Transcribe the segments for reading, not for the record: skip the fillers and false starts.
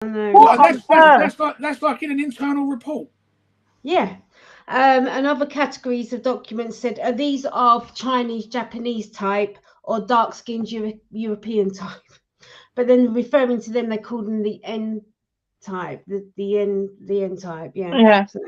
That's like in an internal report. Yeah. And other categories of documents said these are Chinese, Japanese type or dark-skinned European type. But then referring to them, they called them the N type, the N type. Yeah. So,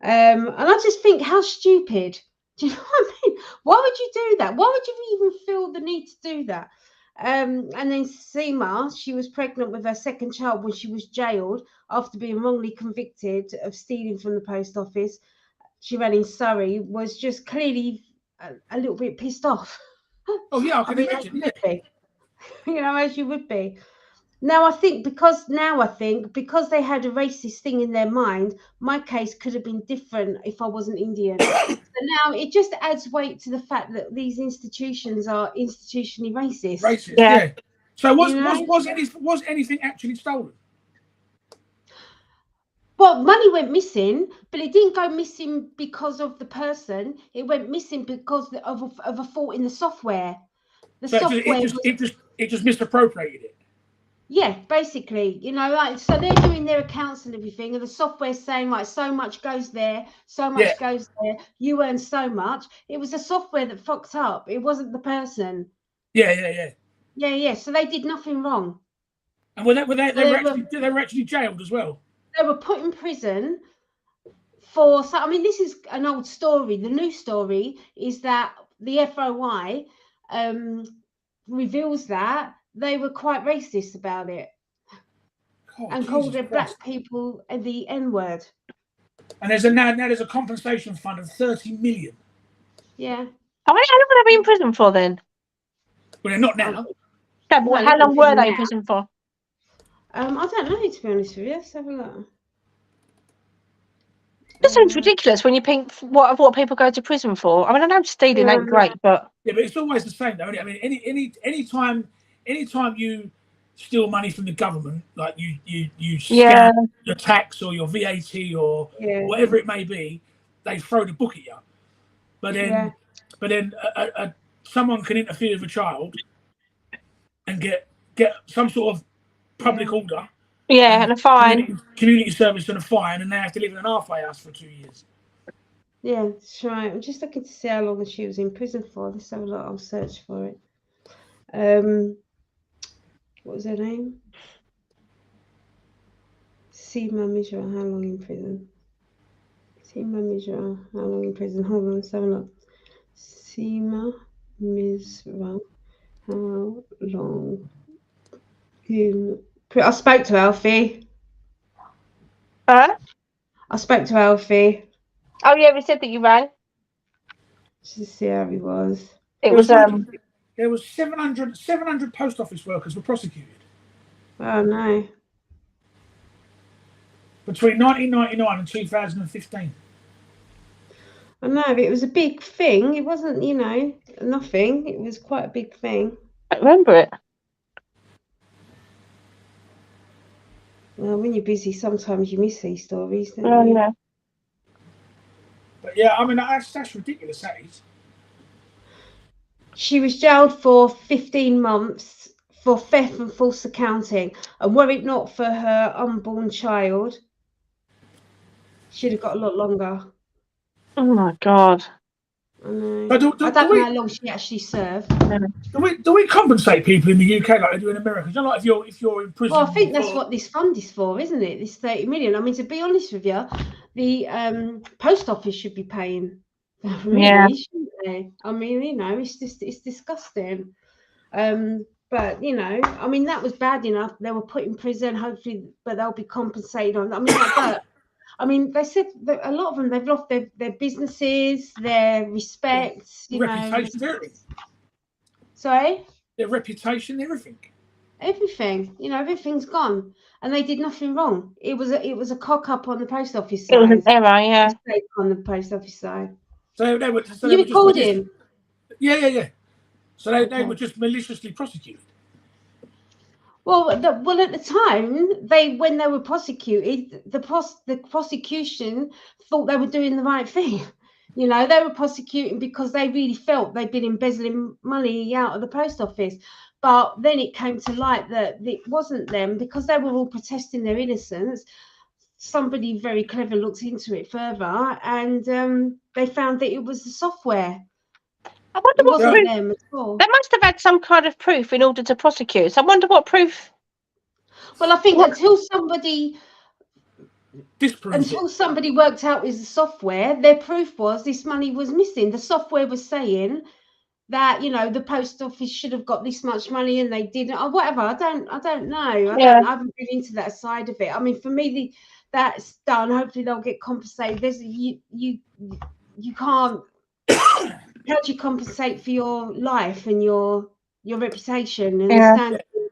and I just think, how stupid. Do you know what I mean? Why would you do that? Why would you even feel the need to do that? And then Seema, she was pregnant with her second child when she was jailed after being wrongly convicted of stealing from the post office. She ran in Surrey, was just clearly a little bit pissed off. Oh yeah, I can imagine. You know, as you would be. Now I think because they had a racist thing in their mind, my case could have been different if I wasn't Indian. So now it just adds weight to the fact that these institutions are institutionally racist. Racist, yeah. So was anything actually stolen? Well, money went missing, but it didn't go missing because of the person. It went missing because of a fault in the software. It just misappropriated it. Yeah, basically, you know, like, so they're doing their accounts and everything, and the software's saying, like, so much goes there, so much goes there, you earn so much. It was the software that fucked up. It wasn't the person. Yeah. So they did nothing wrong. And they were actually jailed as well. They were put in prison for. So I mean, this is an old story. The new story is that the FOI reveals that they were quite racist about it and called their black people the N-word. And there's a compensation fund of 30 million. Yeah. How long would they be in prison for then? Well, they're not now. Yeah, but how long were they in prison for? I don't know, to be honest with you. Let's have a look. That sounds ridiculous when you think what people go to prison for. I mean, I know stealing ain't great, but it's always the same though. I mean, any time you steal money from the government, like you scam your tax or your VAT or whatever it may be, they throw the book at you. But then someone can interfere with a child and get some sort of public order. Yeah, and a fine. Community service and a fine, and they have to live in an halfway house for 2 years. Yeah, that's right. I'm just looking to see how long she was in prison for. Let's have a look. I'll search for it. What was her name? Seema Misra, how long in prison? Seema Misra, how long in prison? Hold on, let's have a look. Seema Misra, how long in... I spoke to Alfie. Huh? I spoke to Alfie. Oh yeah, we said that you rang. Just to see how he was. It was there was 700 post office workers were prosecuted. Oh no. Between 1999 and 2015. I know, but it was a big thing. It wasn't, you know, nothing. It was quite a big thing. I remember it. Well, when you're busy, sometimes you miss these stories, don't you? Yeah. But yeah, I mean, that's ridiculous, that is. She was jailed for 15 months for theft and false accounting. And were it not for her unborn child, she'd have got a lot longer. Oh my God. I know. I don't know how long she actually served. Do we compensate people in the UK like they do in America? You know, like if you're in prison. Well, I think that's what this fund is for, isn't it? This 30 million. I mean, to be honest with you, the post office should be paying. Really, shouldn't they? I mean, you know, it's disgusting. But you know, I mean, that was bad enough. They were put in prison, hopefully, but they'll be compensated on. I mean, like that. I mean, they said that a lot of them, they've lost their businesses, their respect, reputation, everything. Sorry? Their reputation, everything. Everything. You know, everything's gone. And they did nothing wrong. It was a cock up on the post office side. It was an error, yeah. Mistake on the post office side. So they were you recalled him? Yeah. So they were just maliciously prosecuted. Well, at the time, when they were prosecuted, the prosecution thought they were doing the right thing. You know, they were prosecuting because they really felt they'd been embezzling money out of the post office. But then it came to light that it wasn't them, because they were all protesting their innocence. Somebody very clever looked into it further, and they found that it was the software. I wonder It what wasn't proof. them at all. They must have had some kind of proof in order to prosecute. So I wonder what proof. Well, I think until somebody disproves it. somebody worked out with the software, their proof was this money was missing. The software was saying that, you know, the post office should have got this much money and they didn't, or whatever. I don't know. I haven't been into that side of it. I mean, for me, that's done. Hopefully they'll get compensated. There's you can't. How do you compensate for your life and your reputation and the standard in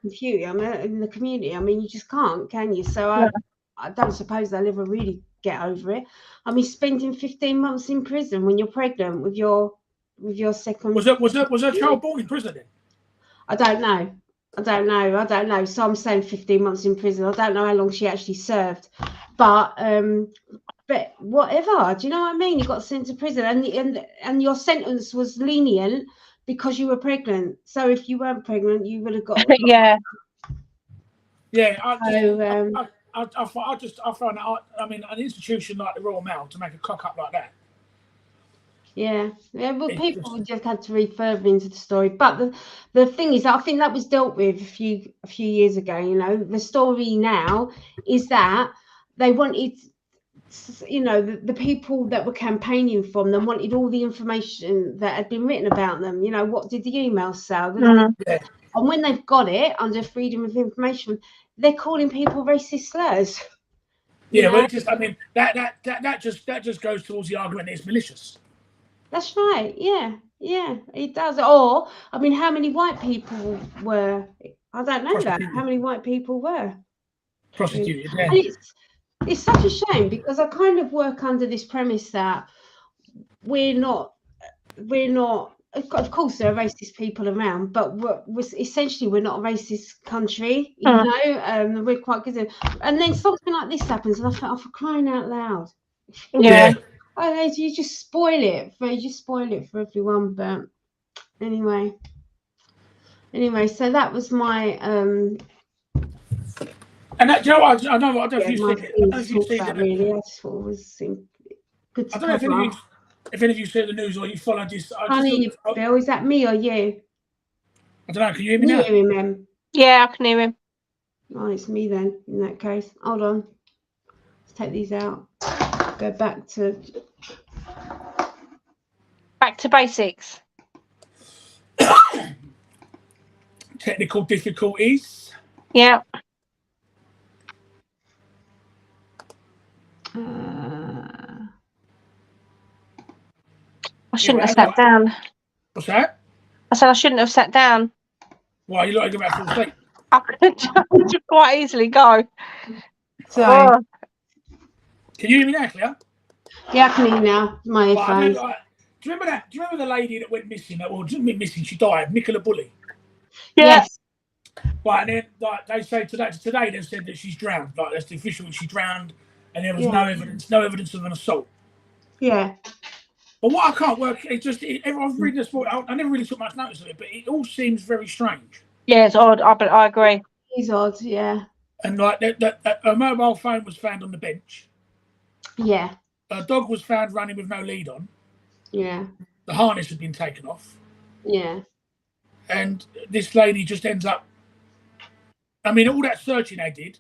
the community? I mean, you just can't, can you? So I don't suppose they'll ever really get over it. I mean, spending 15 months in prison when you're pregnant with your second. Was her child born in prison then? I don't know. So I'm saying 15 months in prison. I don't know how long she actually served, but whatever. Do you know what I mean? You got sent to prison, and your sentence was lenient because you were pregnant. So if you weren't pregnant, you would have got. I find that, I mean, an institution like the Royal Mail to make a cock up like that. Yeah. Well, people just had to read further into the story, but the thing is, I think that was dealt with a few years ago. You know, the story now is that they wanted, you know, the people that were campaigning from them wanted all the information that had been written about them. You know, what did the emails say? And when they've got it under freedom of information, they're calling people racist slurs. Yeah, but it just, I mean, that just goes towards the argument that it's malicious. That's right. Yeah, it does. Or, I mean, how many white people were? I don't know that. How many white people were prosecuted? Yeah. And it's such a shame, because I kind of work under this premise that we're not. Of course, there are racist people around, but we're not a racist country, you know. We're quite good, and then something like this happens, and I thought, for crying out loud, you just spoil it for everyone. But anyway, so that was my and that, Joe, I don't know if you've seen it. Really, I just thought it was good to I don't know if any of you see the news or you followed this. Bill, is that me or you? I don't know. Can you hear me now? Can you hear him? Yeah, I can hear him. Oh, it's me then. In that case, hold on. Let's take these out. Go back to basics. Technical difficulties. Yeah. I shouldn't have sat down. What's that? I said I shouldn't have sat down. Why, you like to go back to the sleep? I could quite easily go. Sorry. Can you hear me now, Claire? Yeah, I can hear you now. My earphones. Do you remember that? Do you remember the lady that went missing? Well, didn't went missing. She died. Nicola Bully. Yes. Right, and then they say today they said that she's drowned. Like, that's the official. She drowned, and there was no evidence of an assault. Yeah. But what I can't work, it's just everyone's reading this story. I never really took much notice of it, but it all seems very strange. Yeah, it's odd. I agree. It's odd, yeah. And like a mobile phone was found on the bench. Yeah. A dog was found running with no lead on. Yeah. The harness had been taken off. Yeah. And this lady just ends up. I mean, all that searching they did.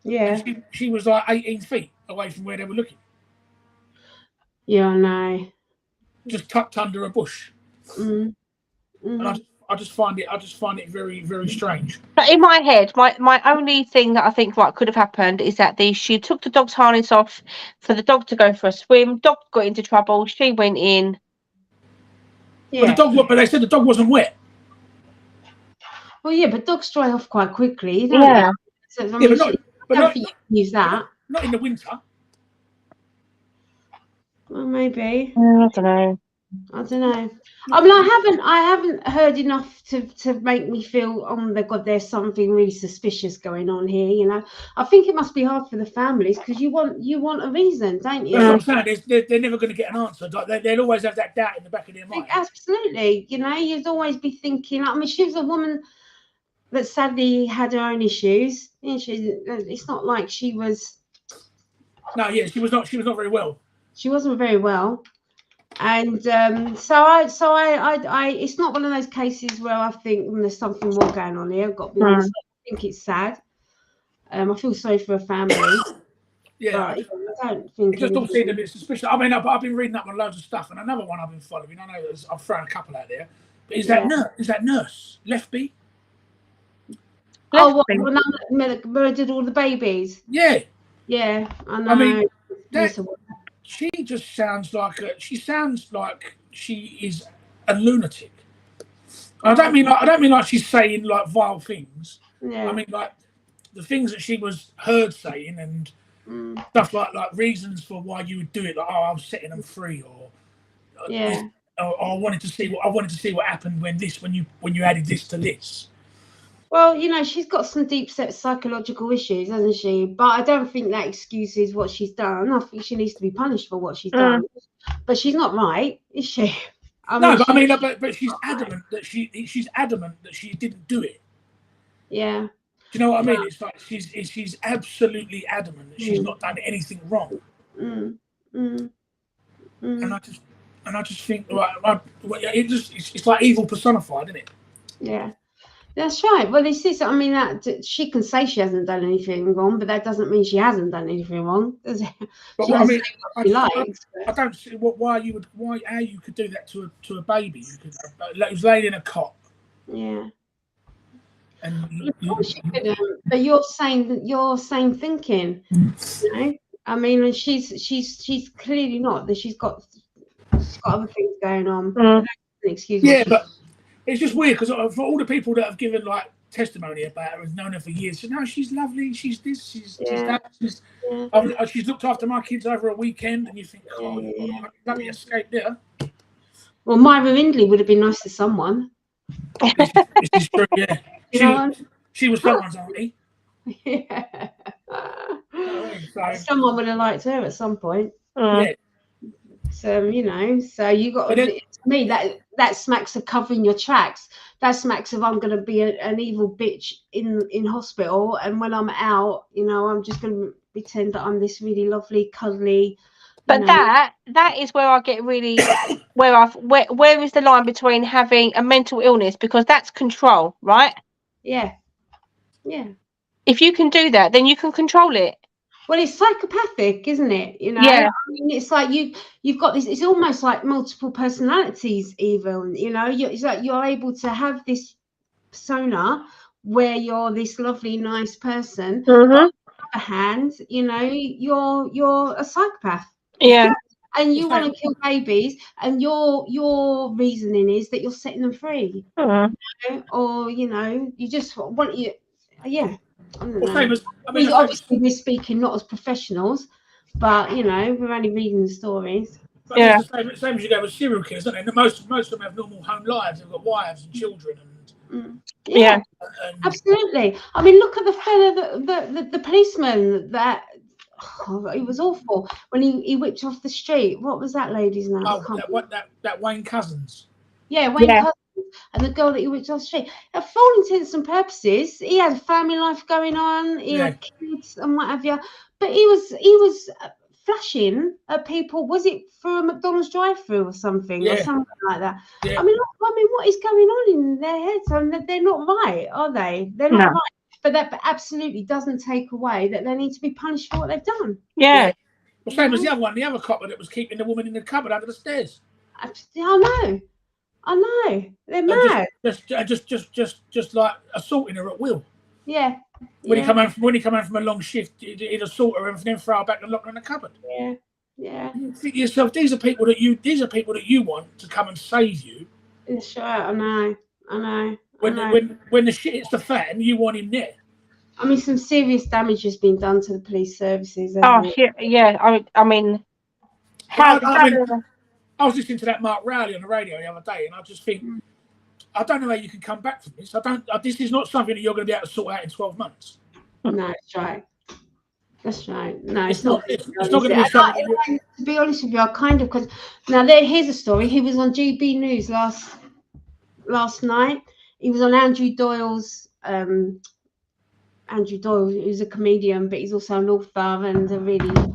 Yeah. She was like 18 feet away from where they were looking. Yeah, I know. Just tucked under a bush. And I just find it very, very strange. But in my head, my only thing that I think could have happened is that she took the dog's harness off for the dog to go for a swim. Dog got into trouble. She went in. Yeah. But they said the dog wasn't wet. Well, yeah, but dogs dry off quite quickly, don't they? So, I mean, but not use that. Not in the winter. Well, maybe. I don't know. I mean, I haven't heard enough to make me feel, oh my God, there's something really suspicious going on here. You know, I think it must be hard for the families because you want a reason, don't you? That's what I'm saying. They're never going to get an answer. Like, they'll always have that doubt in the back of their mind. Absolutely. You know, you'd always be thinking. I mean, she was a woman that sadly had her own issues. It's not like she was. No, yeah, she was not very well. She wasn't very well, and so it's not one of those cases where I think there's something more going on here. I've got to be honest. I think it's sad. I feel sorry for her family. Yeah, I don't think it just all seemed a bit suspicious. I mean, I've been reading up on loads of stuff, and another one I've been following. I know I've thrown a couple out there, but is that nurse Lefty? Oh, what? Murdered all the babies. Yeah. Yeah, I know. I mean, she just sounds like she is a lunatic. I don't mean like she's saying like vile things. Yeah. I mean like the things that she was heard saying and stuff like reasons for why you would do it. Like, oh, I was setting them free, or I wanted to see what happened when you added this to this. Well, she's got some deep-set psychological issues, hasn't she? But I don't think that excuses what she's done. I think she needs to be punished for what she's done. But she's not right, is she? But she's adamant that she didn't do it. Yeah. Do you know what I mean? It's like she's absolutely adamant that she's not done anything wrong. And I just think it's like evil personified, isn't it? Yeah. That's right. Well, this is. I mean, that she can say she hasn't done anything wrong, but that doesn't mean she hasn't done anything wrong, does it? But I don't see how you could do that to a baby. You could. It was laid in a cot. Yeah. And but you're same thinking. I mean, and she's clearly not. That she's got other things going on. Excuse me. Yeah, but. It's just weird because for all the people that have given like testimony about her and known her for years, so no, she's lovely. She's this. She's that. She's looked after my kids over a weekend, and you think, let me escape there. Well, Myra Hindley would have been nice to someone. This is true. Yeah, she was someone's auntie. Yeah. So, someone would have liked her at some point. Yeah. So so you got to me that smacks of covering your tracks. That smacks of I'm going to be an evil bitch in hospital, and when I'm out, I'm just going to pretend that I'm this really lovely, cuddly. But that is where I get really where is the line between having a mental illness, because that's control, right? Yeah. If you can do that, then you can control it. Well, it's psychopathic, isn't it? Yeah. I mean, it's like you've got this. It's almost like multiple personalities, even. It's like you're able to have this persona where you're this lovely, nice person. But on the other hand, you're a psychopath. Yeah. And you want to kill babies, and your reasoning is that you're setting them free. Or you just want yeah. Obviously we're speaking not as professionals, but we're only reading the stories. But it's the same as you go with serial killers, don't they? Most of them have normal home lives. They've got wives and children, and absolutely. I mean, look at the fella, the policeman that. It was awful when he whipped off the street. What was that lady's name? That Wayne Cousins. Yeah, Wayne Cousins. And the girl that he whipped off the street. For all intents and purposes, he had a family life going on. He had kids and what have you. But he was flashing at people. Was it through a McDonald's drive-through or something, or something like that? Yeah. I mean, what is going on in their heads? I mean, they're not right, are they? They're not right. But that absolutely doesn't take away that they need to be punished for what they've done. Yeah. Well, same as the other one, the other copper that was keeping the woman in the cupboard under the stairs. I know. They're mad. Just like assaulting her at will. Yeah. When he come home from a long shift, he'd assault her and then throw her back and lock her in the cupboard. Yeah. Yeah. You think to yourself, these are people that you want to come and save you. That's right. I know. When the shit hits the fan, you want him there. I mean, some serious damage has been done to the police services. Yeah. I mean, I was listening to that Mark Rowley on the radio the other day, and I just think, I don't know how you can come back from this. This is not something that you're going to be able to sort out in 12 months. No, that's right. That's right. No, it's not. It's not going to be something. To be honest with you, I kind of, because now here's a story. He was on GB News last night. He was on Andrew Doyle's Andrew Doyle, who's a comedian, but he's also an author and a really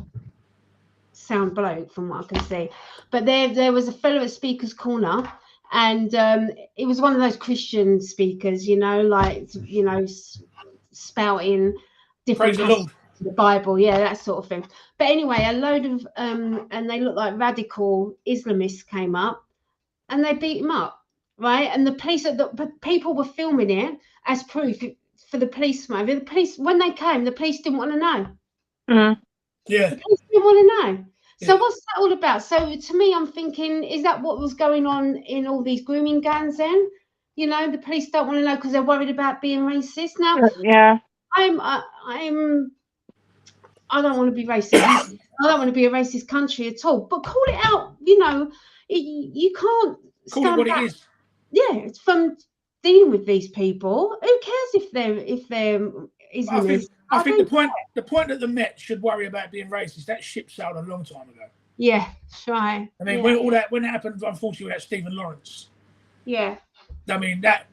sound bloke from what I can see. But there was a fellow at Speaker's Corner, and it was one of those Christian speakers, you know, like, you know, spouting different passages of the Bible, yeah, that sort of thing. But anyway, a load of and they looked like radical Islamists came up, and they beat him up, right? And the police, people were filming it as proof for the police. The police, when they came, the police didn't want to know. Yeah, the police didn't want to know. So what's that all about? So to me, I'm thinking, is that what was going on in all these grooming gangs then? You know, the police don't want to know because they're worried about being racist. Now, I don't want to be racist. I don't want to be a racist country at all. But call it out. You know, you can't stand back. It is. Yeah, it's from dealing with these people. Who cares if they're Islamists? I think the point that the Met should worry about being racist, that ship sailed a long time ago. Yeah, that's right. I mean, when it happened, unfortunately, with Stephen Lawrence. Yeah. I mean, that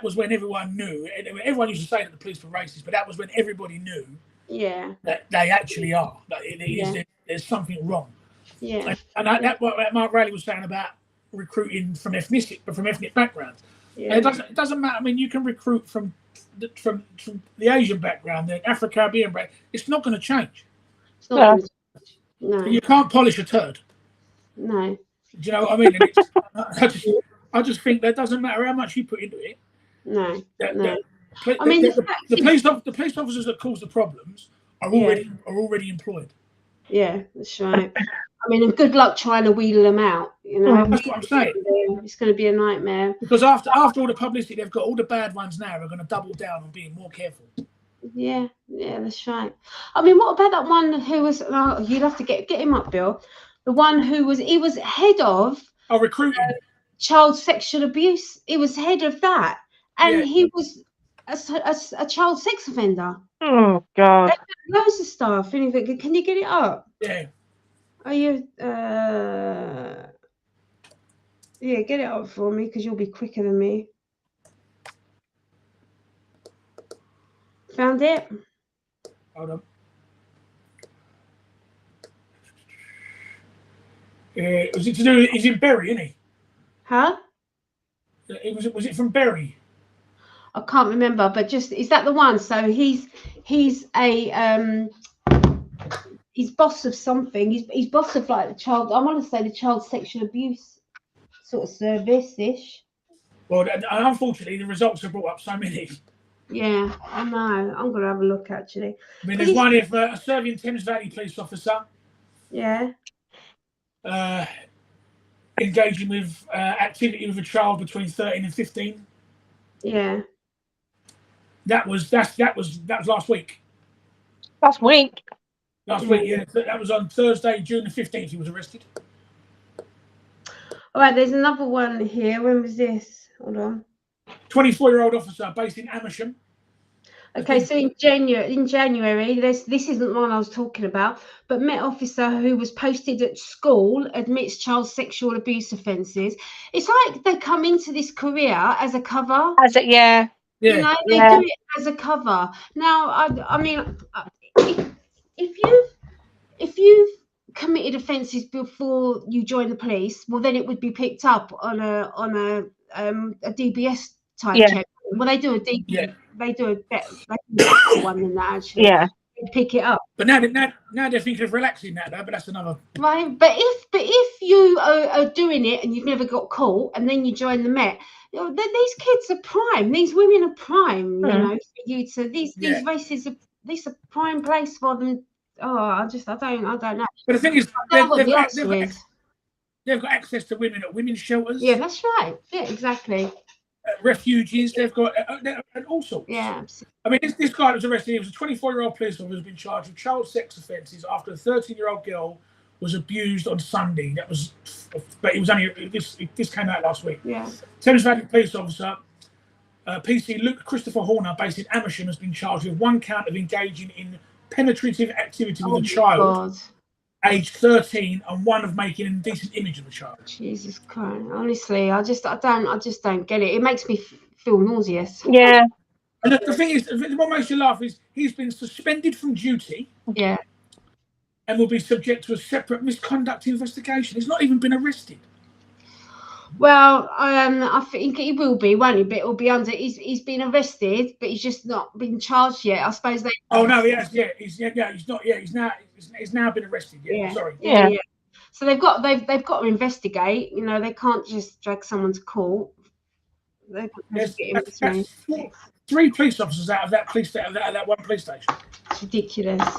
was when everyone knew. Everyone used to say that the police were racist, but that was when everybody knew. Yeah. That they actually are. That there's something wrong. Yeah. And that what Mark Raleigh was saying about recruiting from ethnic backgrounds. Yeah. And it doesn't matter. I mean, you can recruit from the Asian background, the Afro-Caribbean background. It's not going to change. It's not going to change. No. You can't polish a turd. No. Do you know what I mean? I just think that doesn't matter how much you put into it. No. The police officers that cause the problems are already employed. Yeah, that's right. I mean, and good luck trying to wheedle them out. You know, that's what I'm saying. It's going to be a nightmare. Because after all the publicity they've got, all the bad ones now are going to double down on being more careful. Yeah, that's right. I mean, what about that one who was? Oh, you'd have to get him up, Bill. The one who was head of recruiting child sexual abuse. He was head of that, and he was a child sex offender. Oh God! Loads of stuff. Can you get it up? Yeah. Are you? Yeah, get it up for me because you'll be quicker than me. Found it? Hold on. Was it to do? He's in Bury, isn't he? Huh? Was it from Bury? I can't remember, but is that the one? So he's a he's boss of something. He's boss of like the child. I want to say the child sexual abuse sort of service-ish. Well, unfortunately, the results have brought up so many. Yeah, I know. I'm gonna have a look actually. I mean, there's one here for a Servian Thames Valley police officer. Yeah. Engaging with activity with a child between 13 and 15. Yeah. That was last week. Last week. Last week, yeah. That was on Thursday, June the 15th. He was arrested. All right, there's another one here. When was this? Hold on. 24-year-old officer based in Amersham. Okay, so in January, this isn't the one I was talking about, but Met officer who was posted at school admits child sexual abuse offences. It's like they come into this career as a cover. Yeah. You know, they do it as a cover. Now, I mean, if you've committed offences before you join the police, well, then it would be picked up on a DBS type check. Well, they do a DBS. They do a better one than that actually. Yeah. They pick it up. But now they're thinking of relaxing that though. But that's another. Right. But if you are doing it and you've never got caught, and then you join the Met, then these kids are prime. These women are prime. You know, for you to these races are these are prime place for them. Oh, I don't know. But the thing is, they've got access to women at women's shelters. Yeah, that's right. Yeah, exactly. Refugees, they've got all sorts. Yeah, absolutely. I mean, this guy that was arrested, he was a 24-year-old police officer who's been charged with child sex offences after a 13-year-old girl was abused on Sunday. But it was only this came out last week. Yeah. Thames Valley police officer, PC Luke Christopher Horner, based in Amersham, has been charged with one count of engaging in penetrative activity with a child. Aged 13, and one of making an indecent image of a child. Jesus Christ! Honestly, I just don't get it. It makes me feel nauseous. Yeah. And the thing is, what makes you laugh is he's been suspended from duty. Yeah. And will be subject to a separate misconduct investigation. He's not even been arrested. Well, I think he will be, won't he? But it'll be under. He's been arrested, but he's just not been charged yet. I suppose they. Oh no, he has. Yeah, he's not. Yeah, he's now been arrested. Yeah, sorry. Yeah. So they've got to investigate. You know, they can't just drag someone to court. That's 3 police officers out of that one police station. It's ridiculous.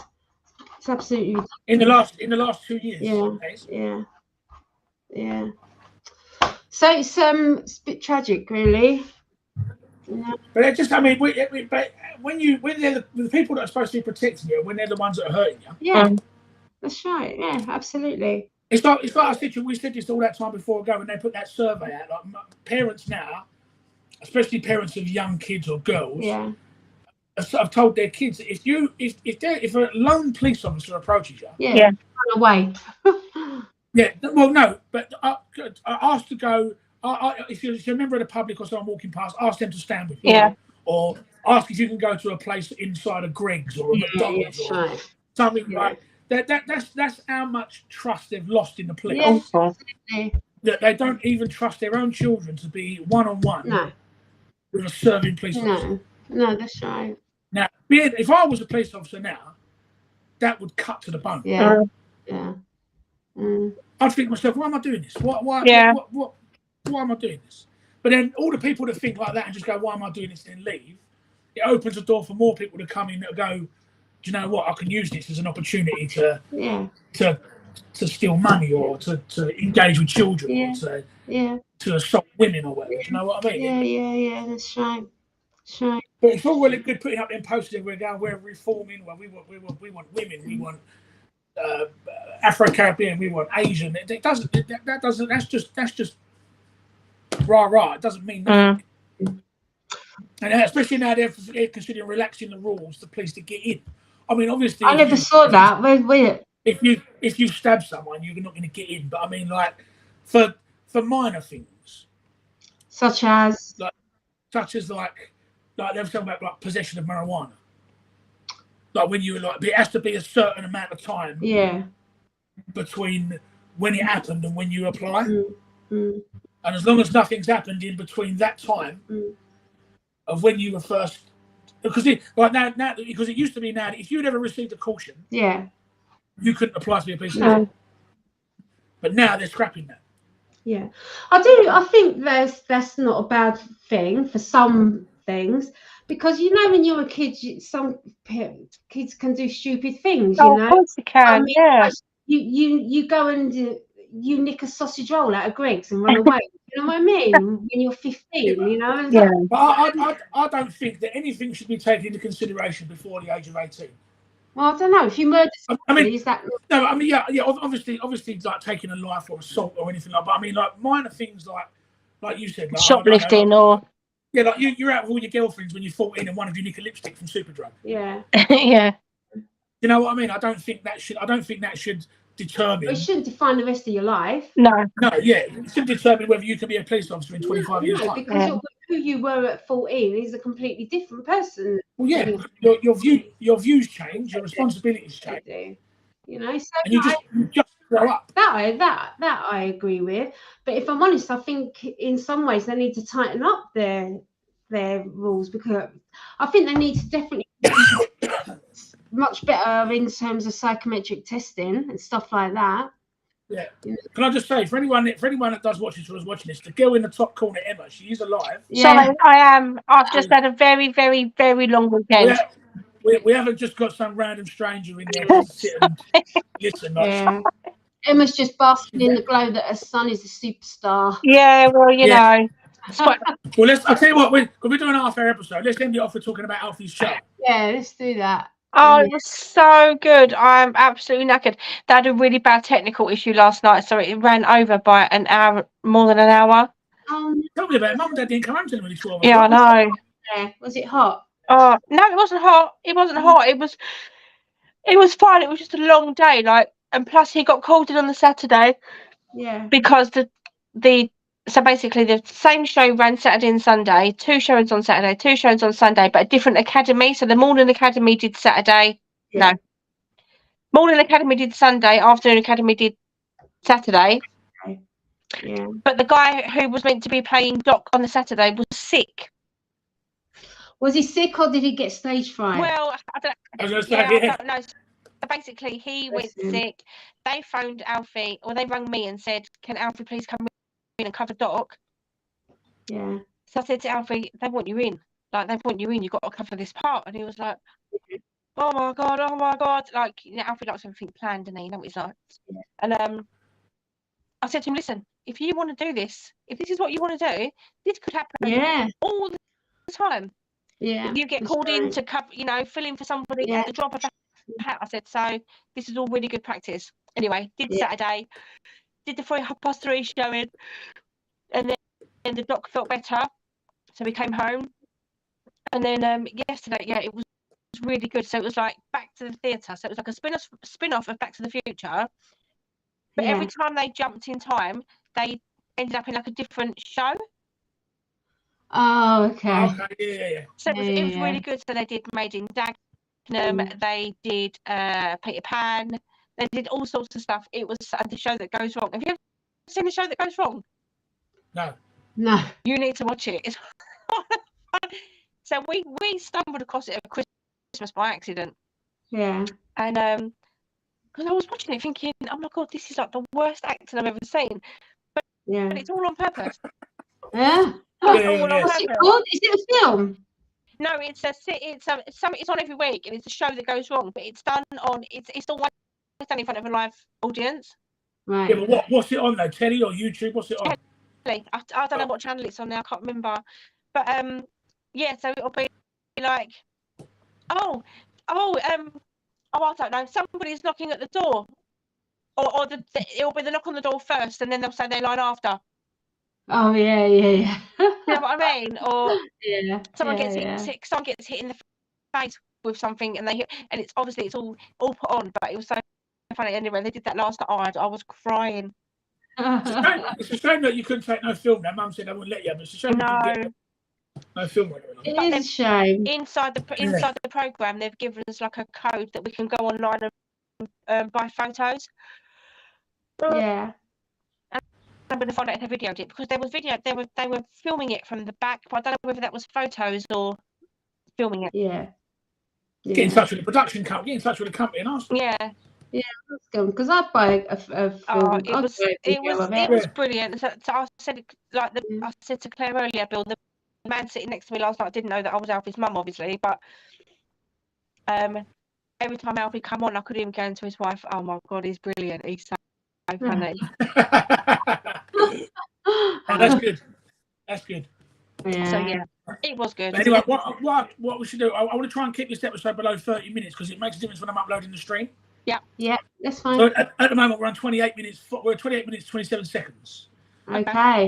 It's absolutely ridiculous. In the last 2 years. Yeah. So it's a bit tragic, really. Yeah. But it just, I mean, but when they're the people that are supposed to be protecting you, when they're the ones that are hurting you. Yeah, that's right. Yeah, absolutely. It's like I said, we said this all that time before ago when they put that survey out. Like parents now, especially parents of young kids or girls, have told their kids if a lone police officer approaches you, run away. Yeah, well, no, but I asked to go. If you're a member of the public or someone walking past, ask them to stand with you. Yeah. Or ask if you can go to a place inside a Greggs or a McDonald's or something like that. That's how much trust they've lost in the police. Yeah, that they don't even trust their own children to be one-on-one with a serving police officer. No, that's right. Now, if I was a police officer now, that would cut to the bone. Yeah. I'd think to myself, why am I doing this? Why am I doing this? But then all the people that think like that and just go, why am I doing this, and then leave, it opens the door for more people to come in that go, do you know what, I can use this as an opportunity to steal money or to engage with children or to assault women or whatever. Do you know what I mean? Yeah, that's right. But it's all really good putting up them posters. We're reforming. Well, we want women. We want Afro-Caribbean. We want Asian. That's just rah. It doesn't mean nothing. And especially now they're considering relaxing the rules for police to get in. I mean, obviously, I never saw that. Where? If you stab someone, you're not going to get in. But I mean, like for minor things, such as they were talking about like possession of marijuana. Like when you it has to be a certain amount of time. Between when it happened and when you apply. And as long as nothing's happened in between that time of when you were first, because because it used to be now that if you'd ever received a caution, you couldn't apply to be a police officer. But now they're scrapping that. Yeah, I think that's not a bad thing for some things, because you know when you're a kid, some kids can do stupid things. You know, of course they can. You go and you nick a sausage roll out of Greggs and run away. You know what I mean? When you're 15, you know. But I don't think that anything should be taken into consideration before the age of 18. Well, I don't know. If you murder somebody, is that? No, I mean, obviously, like taking a life or assault or anything like that. But I mean, like minor things like you said, like shoplifting or. Yeah, like you're out with all your girlfriends when you're 14 and one of you nick a lipstick from Superdrug. Yeah. You know what I mean? I don't think that should determine. It shouldn't define the rest of your life. No, it should determine whether you can be a police officer in 25 years. No, because who you were at 14 is a completely different person. Well, yeah, your views change, your responsibilities change. You know, so and you just grow up. That I agree with. But if I'm honest, I think in some ways they need to tighten up their rules, because I think they need to definitely much better in terms of psychometric testing and stuff like that. Yeah. Can I just say, for anyone that does watch this or is watching this, the girl in the top corner, Emma, she is alive. Yeah. So I am. I've just had a very, very, very long weekend. We haven't just got some random stranger in there to sit and listen. Emma's just basking in the glow that her son is a superstar. Yeah, well, you know. Well, I'll tell you what, we're doing a half-hour episode. Let's end it off with talking about Alfie's show. Yeah, let's do that. Oh, it was so good. I'm absolutely knackered. They had a really bad technical issue last night, so it ran over by an hour, more than an hour. Tell me about it. Mum and Dad didn't come home till nearly 12 o'clock. Yeah, I know. Yeah. Was it hot? Oh, no, it wasn't hot. It wasn't hot. It was fine. It was just a long day, and plus he got called in on the Saturday. Yeah. Because the So basically, the same show ran Saturday and Sunday. 2 shows on Saturday, 2 shows on Sunday, but a different academy. So the morning academy did Saturday. Yeah. No, morning academy did Sunday. Afternoon academy did Saturday. Okay. Yeah. But the guy who was meant to be playing Doc on the Saturday was sick. Was he sick or did he get stage fright? Well, I don't. I don't know. So basically, he went sick. They phoned Alfie, or they rang me and said, "Can Alfie please come in and cover Doc?" Yeah. So I said to Alfie, "They want you in. Like, they want you in. You've got to cover this part." And he was like, "Oh my god, oh my god!" Like, you know, Alfie likes everything planned, and you know what he's like. Yeah. And I said to him, "Listen, if you want to do this, if this is what you want to do, this could happen all the time. Yeah. You get called in to cover, you know, fill in for somebody at the drop of a hat." I said, "So this is all really good practice." Anyway, did Saturday, did the 3:30 showing, and then the Doc felt better, so we came home. And then yesterday, it was really good. So it was like Back to the Theatre. So it was like a spin-off of Back to the Future. But every time they jumped in time, they ended up in like a different show. Oh, okay. Yeah. So it was really good. So they did Made in Dagenham, they did Peter Pan, they did all sorts of stuff. It was the show that goes wrong. Have you ever seen the show that goes wrong? No. You need to watch it. It's so we stumbled across it at Christmas by accident. Yeah. And because I was watching it thinking, oh my god, this is like the worst acting I've ever seen. But it's all on purpose. Yeah. What's it called? Is it a film? No, it's on every week, and it's a show that goes wrong, but it's done on it's always done in front of a live audience. Right. Yeah, but what's it on though? Telly or YouTube? What's it on? I don't know what channel it's on now. I can't remember. But so it'll be like, I don't know. Somebody's knocking at the door, or it'll be the knock on the door first, and then they'll say their line after. Oh yeah. You know what I mean? Or someone gets hit in the face with something, and it's obviously it's all put on, but it was so funny. Anyway, they did that last night. I was crying. It's a shame that you couldn't take no film. Now, Mum said I wouldn't let you, but it's a shame you couldn't get no film. It is a shame. Inside the program, they've given us like a code that we can go online and buy photos. Yeah. I'm going to find out if they videoed it, because there was video. They were filming it from the back, but I don't know whether that was photos or filming it. Yeah. Get in touch with the production company. Get in touch with the company and ask them. Yeah. Yeah, that's good, because I'd buy a film. It was brilliant. So I said, I said to Claire earlier, Bill, the man sitting next to me last night didn't know that I was Alfie's mum, obviously, but every time Alfie come on, I could hear him going to his wife, "Oh my god, he's brilliant. He's so funny." Oh, that's good. That's good. Yeah. So it was good. But anyway, what we should do? I want to try and keep this episode below 30 minutes because it makes a difference when I'm uploading the stream. Yeah, that's fine. So at the moment we're on 28 minutes. We're 28 minutes 27 seconds. Okay.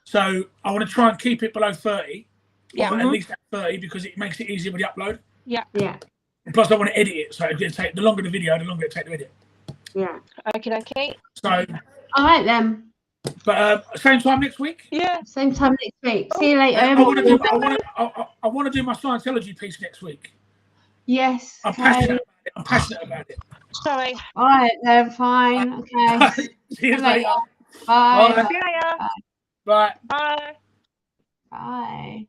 So I want to try and keep it below 30. Yeah. Or at least at 30 because it makes it easier with the upload. Yeah. And plus I want to edit it, so it's going to take the longer the video, the longer it takes to edit. Yeah. Okay. So. All right then. But same time next week. Yeah. Same time next week. See you later. I want to do my Scientology piece next week. Yes. I'm passionate about it. Sorry. All right then. Fine. Okay. See you later. Bye. See you later. Bye. Bye. Bye.